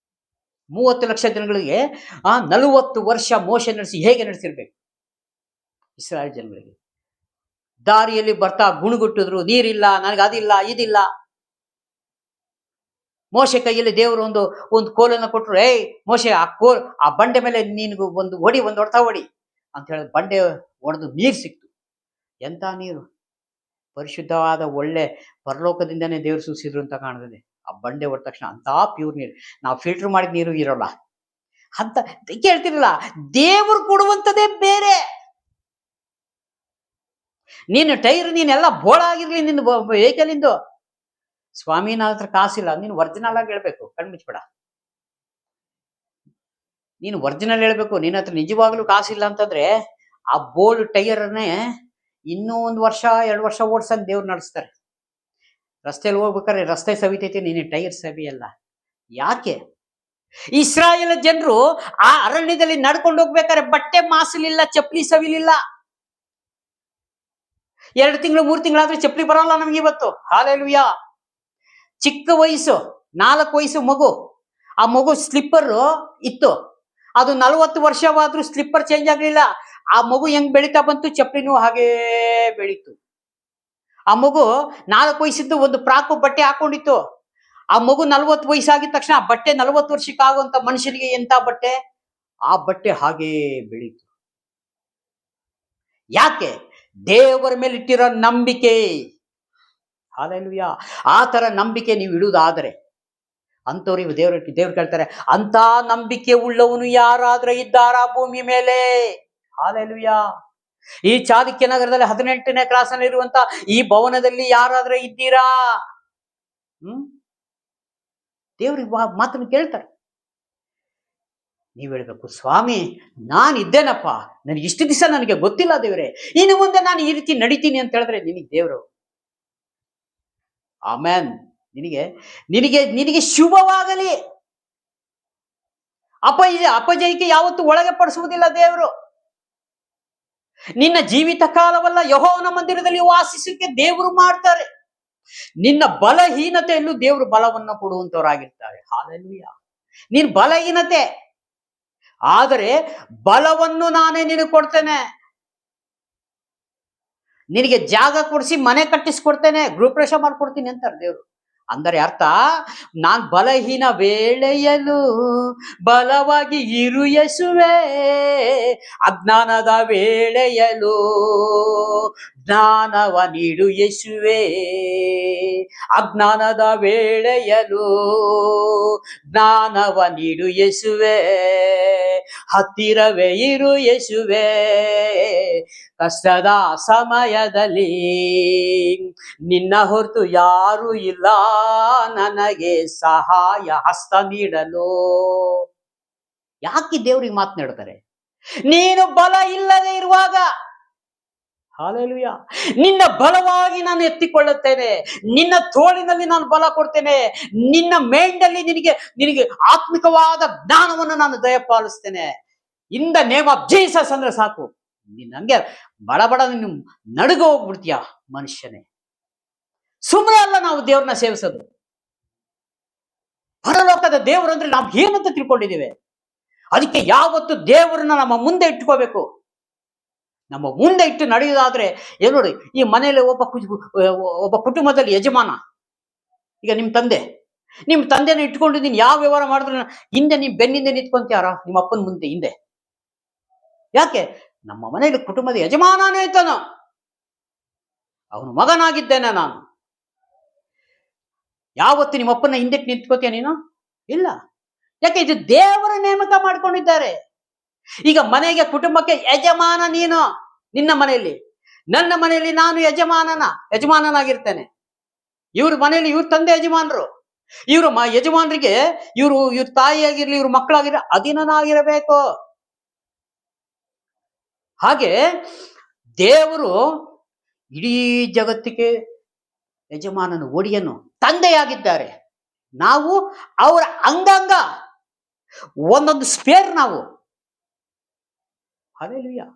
30 ಲಕ್ಷ ಜನಗಳಿಗೆ ಆ 40 ವರ್ಷ ಮೋಶೆ ನಡೆಸಿ ಹೇಗೆ ನಡೆಸಿರ್ಬೇಕು? ಇಸ್ರಾಯೇಲ್ ಜನಗಳಿಗೆ ದಾರಿಯಲ್ಲಿ ಬರ್ತಾ ಗುಣಗುಟ್ಟಿದ್ರು, ನೀರಿಲ್ಲ, ನನಗೆ ಅದಿಲ್ಲ ಇದಿಲ್ಲ. ಮೋಶೆ ಕೈಯಲ್ಲಿ ದೇವರು ಒಂದು ಕೋಲನ್ನು ಕೊಟ್ಟರು. ಏಯ್ ಮೋಶೆ, ಆ ಬಂಡೆ ಮೇಲೆ ನೀನು ಒಂದು ಹೊಡ್ತಾ ಹೊಡಿ ಅಂತ ಹೇಳಿ ಬಂಡೆ ಹೊಡೆದು ನೀರು ಸಿಕ್ತು. ಎಂತ ನೀರು? ಪರಿಶುದ್ಧವಾದ ಒಳ್ಳೆ ಪರಲೋಕದಿಂದನೇ ದೇವರು ಸೂಸಿದ್ರು ಅಂತ ಕಾಣ್ತದೆ. ಆ ಬಂಡೆ ಹೊಡೆದ ತಕ್ಷಣ ಅಂತ ಪ್ಯೂರ್ ನೀರು. ನಾವು ಫಿಲ್ಟರ್ ಮಾಡಿದ ನೀರು ಇರೋಲ್ಲ ಅಂತ ಕೇಳ್ತಿರಲ್ಲ. ದೇವರು ಕೊಡುವಂಥದ್ದೇ ಬೇರೆ. ನೀನು ಟೈರ್ ನೀನೆಲ್ಲ ಬೋಳ ಆಗಿರ್ಲಿ, ನಿನ್ನ ವೆಹಿಕಲ್ ಇಂದು, ಸ್ವಾಮಿ ನನ್ನ ಹತ್ರ ಕಾಸಿಲ್ಲ, ನೀನು ಒರಿಜಿನಲ್ ಆಗಿ ಹೇಳ್ಬೇಕು. ಕಣ್ಮುಚ್ಬೇಡ, ನೀನು ಒರಿಜಿನಲ್ ಹೇಳ್ಬೇಕು. ನಿನ್ನ ಹತ್ರ ನಿಜವಾಗ್ಲೂ ಕಾಸಿಲ್ಲ ಅಂತಂದ್ರೆ ಆ ಬೋಲ್ಡ್ ಟೈರ್ನೇ ಇನ್ನೂ 1 ವರ್ಷ 2 ವರ್ಷ ಓಡ್ಸಂಗ್ ದೇವ್ರು ನಡೆಸ್ತಾರೆ. ರಸ್ತೆಯಲ್ಲಿ ಹೋಗ್ಬೇಕಾದ್ರೆ ರಸ್ತೆ ಸವಿತೈತೆ, ನೀನು ಟೈರ್ ಸವಿಯಲ್ಲ. ಯಾಕೆ? ಇಸ್ರಾಯೇಲ್ ಜನರು ಆ ಅರಣ್ಯದಲ್ಲಿ ನಡ್ಕೊಂಡು ಹೋಗ್ಬೇಕಾದ್ರೆ ಬಟ್ಟೆ ಮಾಸಲಿಲ್ಲ, ಚಪ್ಪಲಿ ಸವಿಲಿಲ್ಲ. 2 ತಿಂಗಳು 3 ತಿಂಗಳಾದ್ರೆ ಚಪ್ಪಲಿ ಬರಲ್ಲ ನಮ್ಗೆ ಇವತ್ತು. ಹಾಲೆಲೂಯಾ. ಚಿಕ್ಕ ವಯಸ್ಸು, 4 ವಯಸ್ಸು ಮಗು, ಆ ಮಗು ಸ್ಲಿಪ್ಪರ್ ಇತ್ತು. ಅದು 40 ವರ್ಷವಾದ್ರೂ ಸ್ಲಿಪ್ಪರ್ ಚೇಂಜ್ ಆಗ್ಲಿಲ್ಲ. ಆ ಮಗು ಹೆಂಗ್ ಬೆಳೀತಾ ಬಂತು, ಚಪ್ಪಲಿನೂ ಹಾಗೇ ಬೆಳೀತು. ಆ ಮಗು 4 ವಯಸ್ಸಿದ್ದು ಒಂದು ಪ್ರಾಕು ಬಟ್ಟೆ ಹಾಕೊಂಡಿತ್ತು. ಆ ಮಗು 40 ವಯಸ್ಸಾಗಿದ ತಕ್ಷಣ ಆ ಬಟ್ಟೆ 40 ವರ್ಷಕ್ಕೆ ಆಗುವಂತ ಮನುಷ್ಯನಿಗೆ ಎಂತ ಬಟ್ಟೆ, ಆ ಬಟ್ಟೆ ಹಾಗೇ ಬೆಳೀತು. ಯಾಕೆ? ದೇವರ ಮೇಲೆ ಇಟ್ಟಿರೋ ನಂಬಿಕೆ. ಹಾಲೆಲೂಯಾ. ಆ ತರ ನಂಬಿಕೆ ನೀವು ಇಡುವುದಾದರೆ ಅಂತವ್ರಿಗೆ ದೇವ್ರು ಕೇಳ್ತಾರೆ, ಅಂತ ನಂಬಿಕೆ ಉಳ್ಳವನು ಯಾರಾದ್ರೂ ಇದ್ದಾರಾ ಭೂಮಿ ಮೇಲೆ? ಹಾಲೆಲೂಯಾ. ಈ ಚಾಲುಕ್ಯ ನಗರದಲ್ಲಿ 18ನೇ ಕ್ಲಾಸ್ ಇರುವಂತ ಈ ಭವನದಲ್ಲಿ ಯಾರಾದ್ರೂ ಇದ್ದೀರಾ? ದೇವ್ರಿಗೆ ಮಾತನ್ನು ಕೇಳ್ತಾರೆ. ನೀವ್ ಹೇಳ್ಬೇಕು, ಸ್ವಾಮಿ ನಾನಿದ್ದೇನಪ್ಪ, ನನಗೆ ಇಷ್ಟು ದಿವಸ ನನಗೆ ಗೊತ್ತಿಲ್ಲ ದೇವ್ರೆ, ಇನ್ನು ಮುಂದೆ ನಾನು ಈ ರೀತಿ ನಡಿತೀನಿ ಅಂತ ಹೇಳಿದ್ರೆ ನಿನಗೆ ದೇವ್ರು ಆಮೆನ್. ನಿನಗೆ ಶುಭವಾಗಲಿ. ಅಪಜಯಕ್ಕೆ ಯಾವತ್ತೂ ಒಳಗೆ ಪಡಿಸುವುದಿಲ್ಲ ದೇವರು. ನಿನ್ನ ಜೀವಿತ ಕಾಲವಲ್ಲ ಯೆಹೋವನ ಮಂದಿರದಲ್ಲಿ ವಾಸಿಸಕ್ಕೆ ದೇವರು ಮಾಡ್ತಾರೆ. ನಿನ್ನ ಬಲಹೀನತೆಯಲ್ಲೂ ದೇವರು ಬಲವನ್ನು ಕೊಡುವಂತವರಾಗಿರ್ತಾರೆ. ಹಾಲೆಲೂಯಾ. ನೀನ್ ಬಲಹೀನತೆ ಆದರೆ ಬಲವನ್ನು ನಾನೇ ನಿನಗೆ ಕೊಡ್ತೇನೆ. ನಿನಗೆ ಜಾಗ ಕೊಡಿಸಿ ಮನೆ ಕಟ್ಟಿಸ್ಕೊಡ್ತೇನೆ, ಗೃಹಪ್ರವೇಶ ಮಾಡ್ಕೊಡ್ತೀನಿ ಅಂತಾರೆ ದೇವರು. ಅಂದರೆ ಅರ್ಥ, ನಾನ್ ಬಲಹೀನ ವೇಳೆಯಲು ಬಲವಾಗಿ ಇರು ಯೇಸುವೆ, ಅಜ್ಞಾನದ ವೇಳೆಯಲು ಜ್ಞಾನವ ನೀಡು ಯೇಸುವೆ, ಅಜ್ಞಾನದ ವೇಳೆಯಲು ಜ್ಞಾನವ ನೀಡು ಯೇಸುವೆ, ಹತ್ತಿರವೇ ಇರು ಯೇಸುವೆ, ಕಷ್ಟದ ಸಮಯದಲ್ಲಿ ನಿನ್ನ ಹೊರತು ಯಾರು ಇಲ್ಲ ನನಗೆ ಸಹಾಯ ಹಸ್ತ ನೀಡಲು. ಯಾಕೆ ದೇವ್ರಿಗೆ ಮಾತನಾಡ್ತಾರೆ? ನೀನು ಬಲ ಇಲ್ಲದೆ ಇರುವಾಗ, ಹಾಲೆಲೂಯಾ, ನಿನ್ನ ಬಲವಾಗಿ ನಾನು ಎತ್ತಿಕೊಳ್ಳುತ್ತೇನೆ, ನಿನ್ನ ತೋಳಿನಲ್ಲಿ ನಾನು ಬಲ ಕೊಡ್ತೇನೆ, ನಿನ್ನ ಮೇಂಡಲ್ಲಿ ನಿನಗೆ ಆತ್ಮಿಕವಾದ ಜ್ಞಾನವನ್ನು ನಾನು ದಯಪಾಲಿಸ್ತೇನೆ. In the name of Jesus ಅಂದ್ರೆ ಸಾಕು, ನೀನ್ ಹಂಗೆ ಬಡ ನೀನು ನಡುಗ ಹೋಗ್ಬಿಡ್ತೀಯ ಮನುಷ್ಯನೇ. ಸುಮ್ಮನೆ ಅಲ್ಲ ನಾವು ದೇವ್ರನ್ನ ಸೇವಿಸೋದು. ಪರಲೋಕದ ದೇವರು ಅಂದ್ರೆ ನಾವು ಏನಂತ ತಿಳ್ಕೊಂಡಿದ್ದೇವೆ. ಅದಕ್ಕೆ ಯಾವತ್ತು ದೇವರನ್ನ ನಮ್ಮ ಮುಂದೆ ಇಟ್ಕೋಬೇಕು. ನಮ್ಮ ಮುಂದೆ ಇಟ್ಟು ನಡೆಯುವುದಾದ್ರೆ ಏನ್ ನೋಡಿ, ಈ ಮನೆಯಲ್ಲಿ ಒಬ್ಬ ಕುಟುಂಬದಲ್ಲಿ ಯಜಮಾನ, ಈಗ ನಿಮ್ಮ ತಂದೆನ ಇಟ್ಕೊಂಡು ನೀನ್ ಯಾವ ವ್ಯವಹಾರ ಮಾಡಿದ್ರು ಹಿಂದೆ ನೀನ್ ಬೆನ್ನಿಂದೆ ನಿಂತ್ಕೊಂತೀಯಾರ ನಿಮ್ಮ ಅಪ್ಪನ ಮುಂದೆ ಹಿಂದೆ? ಯಾಕೆ? ನಮ್ಮ ಮನೆಯಲ್ಲಿ ಕುಟುಂಬದ ಯಜಮಾನನೇ ಇದ್ದಾನ, ಅವನು ಮಗನಾಗಿದ್ದೇನೆ ನಾನು. ಯಾವತ್ತು ನಿಮ್ಮ ಅಪ್ಪನ ಹಿಂದಕ್ಕೆ ನಿಂತ್ಕೋತೀಯ ನೀನು? ಇಲ್ಲ. ಯಾಕೆ? ಇದು ದೇವರ ನೇಮಕ ಮಾಡ್ಕೊಂಡಿದ್ದಾರೆ. ಈಗ ಮನೆಗೆ ಕುಟುಂಬಕ್ಕೆ ಯಜಮಾನ ನೀನು. ನಿನ್ನ ಮನೆಯಲ್ಲಿ, ನನ್ನ ಮನೆಯಲ್ಲಿ ನಾನು ಯಜಮಾನನಾಗಿರ್ತೇನೆ. ಇವ್ರ ಮನೆಯಲ್ಲಿ ಇವ್ರ ತಂದೆ ಯಜಮಾನರು. ಇವ್ರ ಯಜಮಾನರಿಗೆ ಇವ್ರ ತಾಯಿಯಾಗಿರ್ಲಿ, ಇವ್ರ ಮಕ್ಕಳಾಗಿರ್ಲಿ ಅಧೀನನಾಗಿರಬೇಕು. ಹಾಗೆ ದೇವರು ಇಡೀ ಜಗತ್ತಿಗೆ ಯಜಮಾನನು, ಒಡೆಯನು, ತಂದೆಯಾಗಿದ್ದಾರೆ. ನಾವು ಅವರ ಅಂಗಾಂಗ, ಒಂದೊಂದು ಸ್ಪೇರ್ ನಾವು. ಹಲ್ಲೆಲೂಯಾ.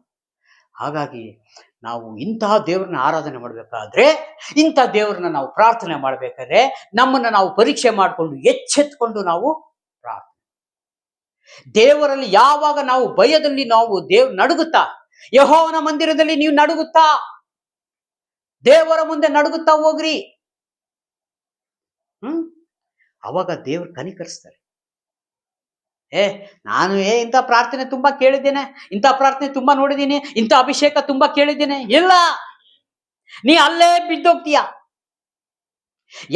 ಹಾಗಾಗಿ ನಾವು ಇಂತಹ ದೇವರನ್ನ ಆರಾಧನೆ ಮಾಡಬೇಕಾದ್ರೆ, ಇಂಥ ದೇವರನ್ನ ನಾವು ಪ್ರಾರ್ಥನೆ ಮಾಡಬೇಕಾದ್ರೆ ನಮ್ಮನ್ನ ನಾವು ಪರೀಕ್ಷೆ ಮಾಡಿಕೊಂಡು ಎಚ್ಚೆತ್ಕೊಂಡು ನಾವು ಪ್ರಾರ್ಥನೆ. ದೇವರಲ್ಲಿ ಯಾವಾಗ ನಾವು ಭಯದಲ್ಲಿ ನಾವು ನಡುಗುತ್ತಾ, ಯೆಹೋವನ ಮಂದಿರದಲ್ಲಿ ನೀವು ನಡುಗುತ್ತಾ, ದೇವರ ಮುಂದೆ ನಡುಗುತ್ತಾ ಹೋಗ್ರಿ. ಅವಾಗ ದೇವ್ರು ಕನಿಕರಿಸ್ತಾರೆ. ನಾನು ಇಂಥ ಪ್ರಾರ್ಥನೆ ತುಂಬಾ ಕೇಳಿದ್ದೇನೆ, ಇಂಥ ಪ್ರಾರ್ಥನೆ ತುಂಬಾ ನೋಡಿದ್ದೀನಿ, ಇಂಥ ಅಭಿಷೇಕ ತುಂಬಾ ಕೇಳಿದ್ದೇನೆ. ಇಲ್ಲ, ನೀ ಅಲ್ಲೇ ಬಿದ್ದೋಗ್ತೀಯ.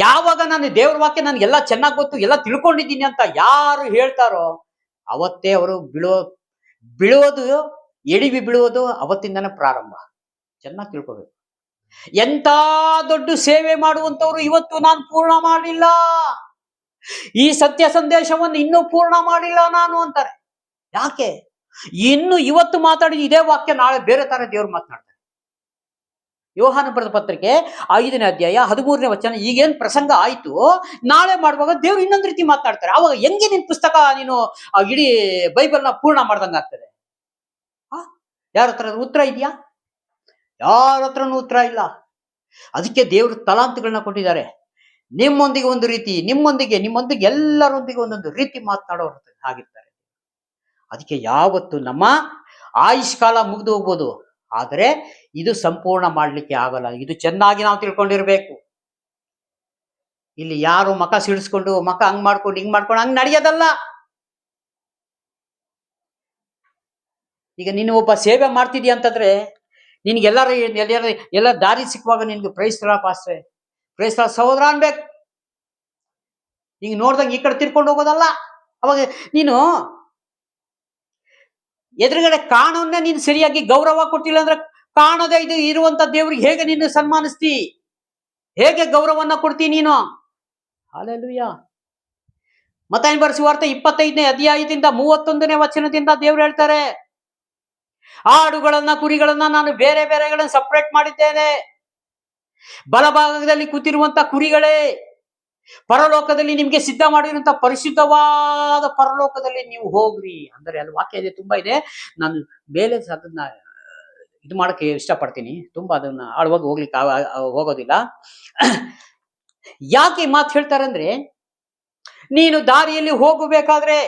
ಯಾವಾಗ ನಾನು ದೇವ್ರ ವಾಕ್ಯ ನನ್ಗೆಲ್ಲ ಚೆನ್ನಾಗಿ ಗೊತ್ತು, ಎಲ್ಲ ತಿಳ್ಕೊಂಡಿದ್ದೀನಿ ಅಂತ ಯಾರು ಹೇಳ್ತಾರೋ ಅವತ್ತೇ ಅವರು ಬೀಳೋದು, ಎಡಿವಿ ಬೀಳುವುದು ಅವತ್ತಿಂದನೇ ಪ್ರಾರಂಭ. ಚೆನ್ನಾಗಿ ತಿಳ್ಕೋಬೇಕು. ಎಂತ ದೊಡ್ಡ ಸೇವೆ ಮಾಡುವಂತವ್ರು ಇವತ್ತು ನಾನು ಪೂರ್ಣ ಮಾಡಲಿಲ್ಲ, ಈ ಸತ್ಯ ಸಂದೇಶವನ್ನು ಇನ್ನೂ ಪೂರ್ಣ ಮಾಡಿಲ್ಲ ನಾನು ಅಂತಾರೆ. ಯಾಕೆ? ಇನ್ನು ಇವತ್ತು ಮಾತಾಡಿದ ಇದೇ ವಾಕ್ಯ ನಾಳೆ ಬೇರೆ ತರ ದೇವ್ರು ಮಾತನಾಡ್ತಾರೆ. ಯೋಹಾನ ಬರೆದ ಪತ್ರಿಕೆ 5ನೇ ಅಧ್ಯಾಯ 13ನೇ ವಚನ, ಈಗೇನ್ ಪ್ರಸಂಗ ಆಯ್ತು ನಾಳೆ ಮಾಡುವಾಗ ದೇವ್ರು ಇನ್ನೊಂದು ರೀತಿ ಮಾತಾಡ್ತಾರೆ. ಅವಾಗ ಹೆಂಗೆ ನಿನ್ ಪುಸ್ತಕ ನೀನು ಇಡೀ ಬೈಬಲ್ನ ಪೂರ್ಣ ಮಾಡ್ದಂಗ ಆಗ್ತದೆ? ಯಾರ ಹತ್ರ ಉತ್ತರ ಇದೆಯಾ? ಯಾರ ಹತ್ರನೂ ಉತ್ತರ ಇಲ್ಲ. ಅದಕ್ಕೆ ದೇವರು ತಲಾಂತುಗಳನ್ನ ಕೊಟ್ಟಿದ್ದಾರೆ. ನಿಮ್ಮೊಂದಿಗೆ ಒಂದು ರೀತಿ, ನಿಮ್ಮೊಂದಿಗೆ ಎಲ್ಲರೊಂದಿಗೆ ಒಂದೊಂದು ರೀತಿ ಮಾತನಾಡೋರು ಆಗಿರ್ತಾರೆ. ಅದಕ್ಕೆ ಯಾವತ್ತು ನಮ್ಮ ಆಯುಷ್ಕಾಲ ಮುಗಿದು ಹೋಗ್ಬೋದು, ಆದರೆ ಇದು ಸಂಪೂರ್ಣ ಮಾಡ್ಲಿಕ್ಕೆ ಆಗಲ್ಲ. ಇದು ಚೆನ್ನಾಗಿ ನಾವು ತಿಳ್ಕೊಂಡಿರ್ಬೇಕು. ಇಲ್ಲಿ ಯಾರು ಮಕ ಸಿಡಿಸ್ಕೊಂಡು ಮಕ ಹಂಗ್ ಮಾಡ್ಕೊಂಡು ಹಿಂಗ್ ಮಾಡ್ಕೊಂಡು ಹಂಗ್ ನಡೆಯೋದಲ್ಲ. ಈಗ ನೀನು ಒಬ್ಬ ಸೇವೆ ಮಾಡ್ತಿದ್ಯಾ ಅಂತಂದ್ರೆ ನಿನ್ಗೆಲ್ಲರ ದಾರಿ ಸಿಕ್ಕುವಾಗ ನಿನ್ಗೆ ಪ್ರೈಸ್ತರ ಪಾಸ್ಟ್ರೆ, ಪ್ರೈಸ್ತರ ಸಹೋದರ ಅನ್ಬೇಕು. ಹಿಂಗ್ ನೋಡ್ದಂಗೆ ಈ ಕಡೆ ತಿರ್ಕೊಂಡು ಹೋಗೋದಲ್ಲ. ಅವಾಗ ನೀನು ಎದುರುಗಡೆ ಕಾಣೋನ್ನೇ ನೀನು ಸರಿಯಾಗಿ ಗೌರವ ಕೊಟ್ಟಿಲ್ಲ ಅಂದ್ರೆ, ಕಾಣದೇ ಇದು ಇರುವಂತ ದೇವ್ರಿಗೆ ಹೇಗೆ ನೀನು ಸನ್ಮಾನಿಸ್ತಿ, ಹೇಗೆ ಗೌರವನ್ನ ಕೊಡ್ತಿ ನೀನು? ಹಲ್ಲೆಲೂಯಾ. ಮತ್ತಾಯನ ಬರೆದ ಸುವಾರ್ತೆ 25ನೇ ಅಧ್ಯಾಯದಿಂದ 31ನೇ ವಚನದಿಂದ ದೇವ್ರು ಹೇಳ್ತಾರೆ, ಆಡುಗಳನ್ನ ಕುರಿಗಳನ್ನ ನಾನು ಬೇರೆ ಬೇರೆಗಳನ್ನ ಸಪರೇಟ್ ಮಾಡಿದ್ದೇನೆ. ಬಲಭಾಗದಲ್ಲಿ ಕೂತಿರುವಂತ ಕುರಿಗಳೇ, ಪರಲೋಕದಲ್ಲಿ ನಿಮ್ಗೆ ಸಿದ್ಧ ಮಾಡಿರುವಂತ ಪರಿಶುದ್ಧವಾದ ಪರಲೋಕದಲ್ಲಿ ನೀವು ಹೋಗ್ರಿ ಅಂದರೆ, ಅಲ್ಲಿ ವಾಕ್ಯ ಇದೆ, ತುಂಬಾ ಇದೆ. ನಾನು ಮೇಲೆ ಅದನ್ನ ಇದು ಮಾಡಕ್ಕೆ ಇಷ್ಟಪಡ್ತೀನಿ, ತುಂಬಾ ಅದನ್ನ ಆಳವಾಗಿ ಹೋಗ್ಲಿಕ್ಕೆ ಹೋಗೋದಿಲ್ಲ. ಯಾಕೆ ಮಾತು ಹೇಳ್ತಾರೆ ಅಂದ್ರೆ, ನೀನು ದಾರಿಯಲ್ಲಿ ಹೋಗಬೇಕಾದ್ರೆ,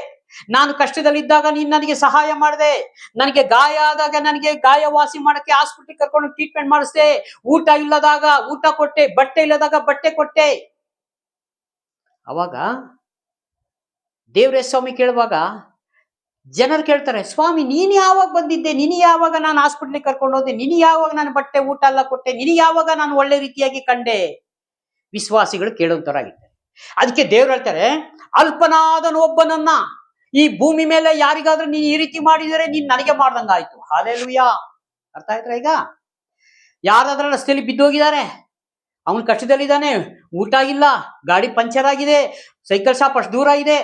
ನಾನು ಕಷ್ಟದಲ್ಲಿದ್ದಾಗ ನೀನು ನನಗೆ ಸಹಾಯ ಮಾಡಿದೆ, ನನಗೆ ಗಾಯ ಆದಾಗ ನನಗೆ ಗಾಯ ವಾಸಿ ಮಾಡಕ್ಕೆ ಹಾಸ್ಪಿಟಲ್ ಕರ್ಕೊಂಡು ಟ್ರೀಟ್ಮೆಂಟ್ ಮಾಡಿಸ್ದೆ, ಊಟ ಇಲ್ಲದಾಗ ಊಟ ಕೊಟ್ಟೆ, ಬಟ್ಟೆ ಇಲ್ಲದಾಗ ಬಟ್ಟೆ ಕೊಟ್ಟೆ. ಅವಾಗ ದೇವ್ರೇ ಸ್ವಾಮಿ ಕೇಳುವಾಗ ಜನರು ಕೇಳ್ತಾರೆ, ಸ್ವಾಮಿ ನೀನು ಯಾವಾಗ ಬಂದಿದ್ದೆ, ನೀನು ಯಾವಾಗ ನಾನು ಹಾಸ್ಪಿಟ್ಲಿಗೆ ಕರ್ಕೊಂಡು ಹೋದೆ, ನೀನು ಯಾವಾಗ ನಾನು ಬಟ್ಟೆ ಊಟ ಎಲ್ಲ ಕೊಟ್ಟೆ, ನೀನು ಯಾವಾಗ ನಾನು ಒಳ್ಳೆ ರೀತಿಯಾಗಿ ಕಂಡೆ? ವಿಶ್ವಾಸಿಗಳು ಕೇಳುವಂತರಾಗಿದ್ದಾರೆ. ಅದಕ್ಕೆ ದೇವ್ರು ಹೇಳ್ತಾರೆ, ಅಲ್ಪನಾದನು ಒಬ್ಬನನ್ನ ಈ ಭೂಮಿ ಮೇಲೆ ಯಾರಿಗಾದ್ರೂ ನೀನು ಈ ರೀತಿ ಮಾಡಿದರೆ ನೀನ್ ನನಗೆ ಮಾಡ್ದಂಗ ಆಯ್ತು. ಹಲ್ಲೆಲೂಯಾ. ಅರ್ಥ ಆಯ್ತಾ? ಈಗ ಯಾರಾದ್ರೂ ರಸ್ತೆಯಲ್ಲಿ ಬಿದ್ದೋಗಿದ್ದಾರೆ, ಅವನ್ ಕಷ್ಟದಲ್ಲಿದ್ದಾನೆ, ಊಟ ಇಲ್ಲ, ಗಾಡಿ ಪಂಚರ್ ಆಗಿದೆ, ಸೈಕಲ್ ಶಾಪ್ ಅಷ್ಟು ದೂರ ಇದೆ,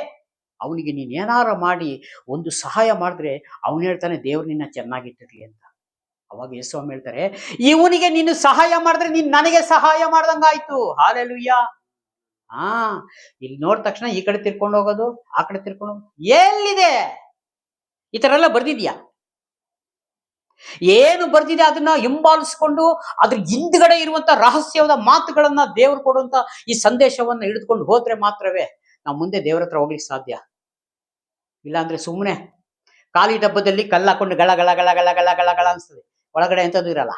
ಅವನಿಗೆ ನೀನ್ ಏನಾರ ಮಾಡಿ ಒಂದು ಸಹಾಯ ಮಾಡಿದ್ರೆ ಅವನು ಹೇಳ್ತಾನೆ ದೇವ್ರು ನಿನ್ನ ಚೆನ್ನಾಗಿಟ್ಟಿರ್ಲಿ ಅಂತ. ಅವಾಗ ಯೇಸುಸ್ವಾಮಿ ಹೇಳ್ತಾರೆ, ಇವನಿಗೆ ನೀನು ಸಹಾಯ ಮಾಡಿದ್ರೆ ನೀನ್ ನನಗೆ ಸಹಾಯ ಮಾಡ್ದಂಗಾಯ್ತು. ಹಲ್ಲೆಲೂಯಾ. ಇಲ್ಲಿ ನೋಡಿದ ತಕ್ಷಣ ಈ ಕಡೆ ತಿರ್ಕೊಂಡು ಹೋಗೋದು, ಆ ಕಡೆ ತಿರ್ಕೊಂಡು ಹೋಗೋದು ಎಲ್ಲಿದೆ? ಈ ತರ ಎಲ್ಲ ಬರ್ದಿದ್ಯಾ? ಏನು ಬರ್ದಿದೆ ಅದನ್ನ ಹಿಂಬಾಲಿಸ್ಕೊಂಡು ಅದ್ರ ಹಿಂದ್ಗಡೆ ಇರುವಂತ ರಹಸ್ಯವಾದ ಮಾತುಗಳನ್ನ ದೇವ್ರು ಕೊಡುವಂತ ಈ ಸಂದೇಶವನ್ನ ಹಿಡಿದುಕೊಂಡು ಹೋದ್ರೆ ಮಾತ್ರವೇ ನಾವು ಮುಂದೆ ದೇವ್ರ ಹತ್ರ ಹೋಗ್ಲಿಕ್ಕೆ ಸಾಧ್ಯ. ಇಲ್ಲಾಂದ್ರೆ ಸುಮ್ಮನೆ ಖಾಲಿ ಡಬ್ಬದಲ್ಲಿ ಕಲ್ಲಾಕೊಂಡು ಗಳ ಗಳ ಗಳ ಗಳ ಗಳ ಗಳ ಗಳ ಅನ್ಸ್ತದೆ, ಒಳಗಡೆ ಎಂತದ್ದು ಇರಲ್ಲ.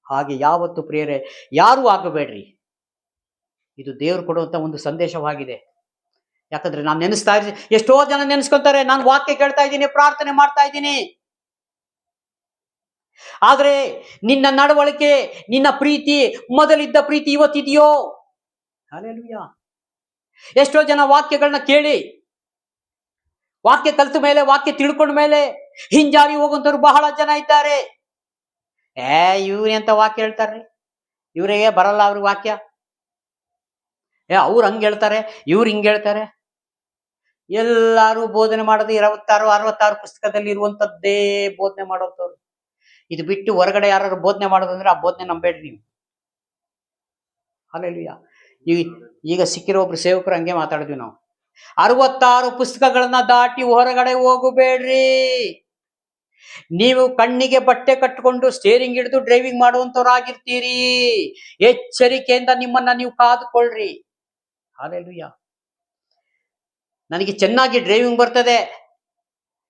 ಹಾಗೆ ಯಾವತ್ತು ಪ್ರಿಯರೇ ಯಾರು ಆಗಬೇಡ್ರಿ. ಇದು ದೇವ್ರು ಕೊಡುವಂತ ಒಂದು ಸಂದೇಶವಾಗಿದೆ. ಯಾಕಂದ್ರೆ ನಾನು ನೆನೆಸ್ತಾ ಇದ್ದೀನಿ, ಎಷ್ಟೋ ಜನ ನೆನೆಸ್ಕೊಂತಾರೆ, ನಾನು ವಾಕ್ಯ ಕೇಳ್ತಾ ಇದ್ದೀನಿ, ಪ್ರಾರ್ಥನೆ ಮಾಡ್ತಾ ಇದ್ದೀನಿ, ಆದ್ರೆ ನಿನ್ನ ನಡವಳಿಕೆ, ನಿನ್ನ ಪ್ರೀತಿ, ಮೊದಲಿದ್ದ ಪ್ರೀತಿ ಇವತ್ತಿದೆಯೋ? ಹಲ್ಲೆಲೂಯಾ. ಎಷ್ಟೋ ಜನ ವಾಕ್ಯಗಳನ್ನ ಕೇಳಿ, ವಾಕ್ಯ ಕಲ್ತ ಮೇಲೆ, ವಾಕ್ಯ ತಿಳ್ಕೊಂಡ ಮೇಲೆ ಹಿಂಜಾರಿ ಹೋಗುವಂತವ್ರು ಬಹಳ ಜನ ಇದ್ದಾರೆ. ಇವ್ರು ಎಂತ ವಾಕ್ಯ ಹೇಳ್ತಾರ್ರಿ, ಇವ್ರಿಗೆ ಬರಲ್ಲ ಅವ್ರಿಗೆ ವಾಕ್ಯ, ಅವ್ರು ಹಂಗ ಹೇಳ್ತಾರೆ, ಇವ್ರು ಹಿಂಗ ಹೇಳ್ತಾರೆ. ಎಲ್ಲಾರು ಬೋಧನೆ ಮಾಡೋದು 66 ಪುಸ್ತಕದಲ್ಲಿ ಇರುವಂತದ್ದೇ ಬೋಧನೆ ಮಾಡೋಂಥವ್ರು. ಇದು ಬಿಟ್ಟು ಹೊರಗಡೆ ಯಾರು ಬೋಧನೆ ಮಾಡೋದಂದ್ರೆ ಆ ಬೋಧನೆ ನಂಬೇಡ್ರಿ ನೀವು. ಹಲ್ಲೆಲೂಯಾ. ಈಗ ಸಿಕ್ಕಿರೋ ಒಬ್ರು ಸೇವಕರು ಹಂಗೆ ಮಾತಾಡಿದ್ವಿ ನಾವು, 66 ಪುಸ್ತಕಗಳನ್ನ ದಾಟಿ ಹೊರಗಡೆ ಹೋಗಬೇಡ್ರಿ. ನೀವು ಕಣ್ಣಿಗೆ ಬಟ್ಟೆ ಕಟ್ಟಿಕೊಂಡು ಸ್ಟೇರಿಂಗ್ ಹಿಡಿದು ಡ್ರೈವಿಂಗ್ ಮಾಡುವಂತವ್ರಾಗಿರ್ತೀರಿ. ಎಚ್ಚರಿಕೆಯಿಂದ ನಿಮ್ಮನ್ನ ನೀವು ಕಾದುಕೊಳ್ಳ್ರಿ. ಹಲ್ಲೆಲೂಯಾ. ನನಗೆ ಚೆನ್ನಾಗಿ ಡ್ರೈವಿಂಗ್ ಬರ್ತದೆ,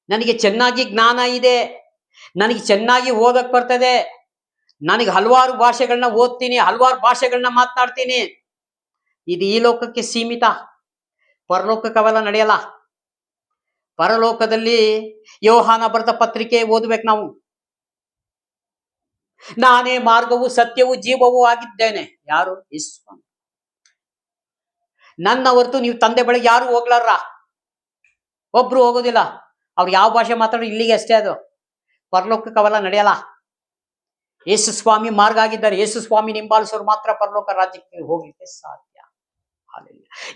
ನನಗೆ ಚೆನ್ನಾಗಿ ಜ್ಞಾನ ಇದೆ, ನನಗೆ ಚೆನ್ನಾಗಿ ಓದಕ್ ಬರ್ತದೆ, ನನಗೆ ಹಲವಾರು ಭಾಷೆಗಳನ್ನ ಓದ್ತೀನಿ, ಹಲವಾರು ಭಾಷೆಗಳನ್ನ ಮಾತನಾಡ್ತೀನಿ, ಇದು ಈ ಲೋಕಕ್ಕೆ ಸೀಮಿತ. ಪರಲೋಕಕ್ಕೆ ಅವೆಲ್ಲ ನಡೆಯಲ್ಲ. ಪರಲೋಕದಲ್ಲಿ ಯೋಹಾನ ಬರೆದ ಪತ್ರಿಕೆ ಓದ್ಬೇಕು ನಾವು. ನಾನೇ ಮಾರ್ಗವು ಸತ್ಯವೂ ಜೀವವೂ ಆಗಿದ್ದೇನೆ. ಯಾರು? ಯೇಸು. ನನ್ನ ಹೊರತು ನೀವು ತಂದೆ ಬಳಿಗೆ ಯಾರು ಹೋಗ್ಲಾರ, ಒಬ್ರು ಹೋಗೋದಿಲ್ಲ. ಅವ್ರು ಯಾವ ಭಾಷೆ ಮಾತಾಡೋ ಇಲ್ಲಿಗೆ ಅಷ್ಟೇ. ಅದು ಪರಲೋಕಕ್ಕೆ ಅವೆಲ್ಲ ನಡೆಯಲ್ಲ. ಯೇಸು ಸ್ವಾಮಿ ಮಾರ್ಗ ಆಗಿದ್ದಾರೆ. ಯೇಸು ಸ್ವಾಮಿ ಹಿಂಬಾಲಿಸೋರು ಮಾತ್ರ ಪರಲೋಕ ರಾಜ್ಯಕ್ಕೆ ಹೋಗ್ಲಿಕ್ಕೆ ಸಾಧ್ಯ.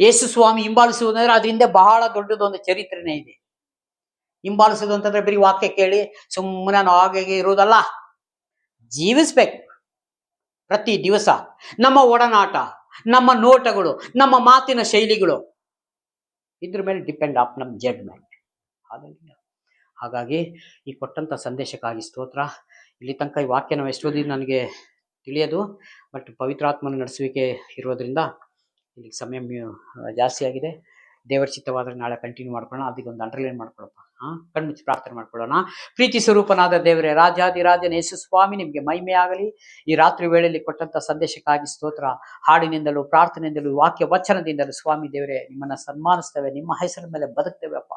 ಯೇಸು ಸ್ವಾಮಿ ಹಿಂಬಾಲಿಸುವುದಂದ್ರೆ ಅದ್ರ ಹಿಂದೆ ಬಹಳ ದೊಡ್ಡದೊಂದು ಚರಿತ್ರೆನೇ ಇದೆ. ಹಿಂಬಾಲಿಸೋದು ಅಂತಂದ್ರೆ ಬರೀ ವಾಕ್ಯ ಕೇಳಿ ಸುಮ್ಮನೆ ನಾವು ಹಾಗೆ ಇರೋದಲ್ಲ, ಜೀವಿಸ್ಬೇಕು. ಪ್ರತಿ ದಿವಸ ನಮ್ಮ ಒಡನಾಟ, ನಮ್ಮ ನೋಟಗಳು, ನಮ್ಮ ಮಾತಿನ ಶೈಲಿಗಳು ಇದ್ರ ಮೇಲೆ ಡಿಪೆಂಡ್ ಆಫ್ ನಮ್ಮ ಜಡ್ಜ್ಮೆಂಟ್. ಹಾಗಾಗಿ ಈ ಕೊಟ್ಟಂತ ಸಂದೇಶಕ್ಕಾಗಿ ಸ್ತೋತ್ರ. ಇಲ್ಲಿ ತನಕ ಈ ವಾಕ್ಯ ನಾವು ಎಷ್ಟೋದಿ ನನಗೆ ತಿಳಿಯೋದು, ಬಟ್ ಪವಿತ್ರಾತ್ಮನ ನಡೆಸುವಿಕೆ ಇರೋದ್ರಿಂದ ಇಲ್ಲಿ ಸಮಯ ಜಾಸ್ತಿ ಆಗಿದೆ. ದೇವರ ಚಿತ್ತವಾದ್ರೆ ನಾಳೆ ಕಂಟಿನ್ಯೂ ಮಾಡ್ಕೊಳ್ಳೋಣ. ಅದಕ್ಕೆ ಒಂದು ಅಂಡರ್ಲೈನ್ ಮಾಡ್ಕೊಳ್ಳಪ್ಪ. ಕಣ್ಮುಚ್ಚಿ ಪ್ರಾರ್ಥನೆ ಮಾಡ್ಕೊಳ್ಳೋಣ. ಪ್ರೀತಿ ಸ್ವರೂಪನಾದ ದೇವರೇ, ರಾಜಾದಿರಾಜನ ಯೇಸು ಸ್ವಾಮಿ, ನಿಮಗೆ ಮಹಿಮೆ ಆಗಲಿ. ಈ ರಾತ್ರಿ ವೇಳೆಯಲ್ಲಿ ಕೊಟ್ಟಂತ ಸಂದೇಶಕ್ಕಾಗಿ ಸ್ತೋತ್ರ. ಹಾಡಿನಿಂದಲೂ ಪ್ರಾರ್ಥನೆಯಿಂದಲೂ ವಾಕ್ಯ ವಚನದಿಂದಲೂ ಸ್ವಾಮಿ ದೇವರೇ ನಿಮ್ಮನ್ನ ಸನ್ಮಾನಿಸ್ತೇವೆ, ನಿಮ್ಮ ಹೆಸರಿನ ಮೇಲೆ ಬದುಕ್ತೇವೆ ಅಪ್ಪ.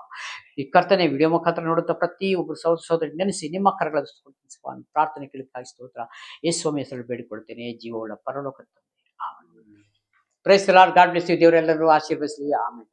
ಈ ಕರ್ತನೆ ವಿಡಿಯೋ ಮುಖಾಂತರ ನೋಡುತ್ತಾ ಪ್ರತಿಯೊಬ್ಬರು ಸಹೋದರಿ ನೆನೆಸಿ ನಿಮ್ಮ ಕರಗಳ ಸ್ವಾಮಿ ಪ್ರಾರ್ಥನೆ ಕೇಳಿಕಾಗಿ ಸ್ತೋತ್ರ. ಯೇಸು ಸ್ವಾಮಿ ಹೆಸರು ಬೇಡಿಕೊಳ್ತೇನೆ, ಜೀವವುಳ್ಳ ಪರಲೋಕ ತಂದೆ. Praise the lord. God bless you. ದೇವರೆಲ್ಲರೂ ಆಶೀರ್ವದಿಸಲಿ. ಆಮೆನ್.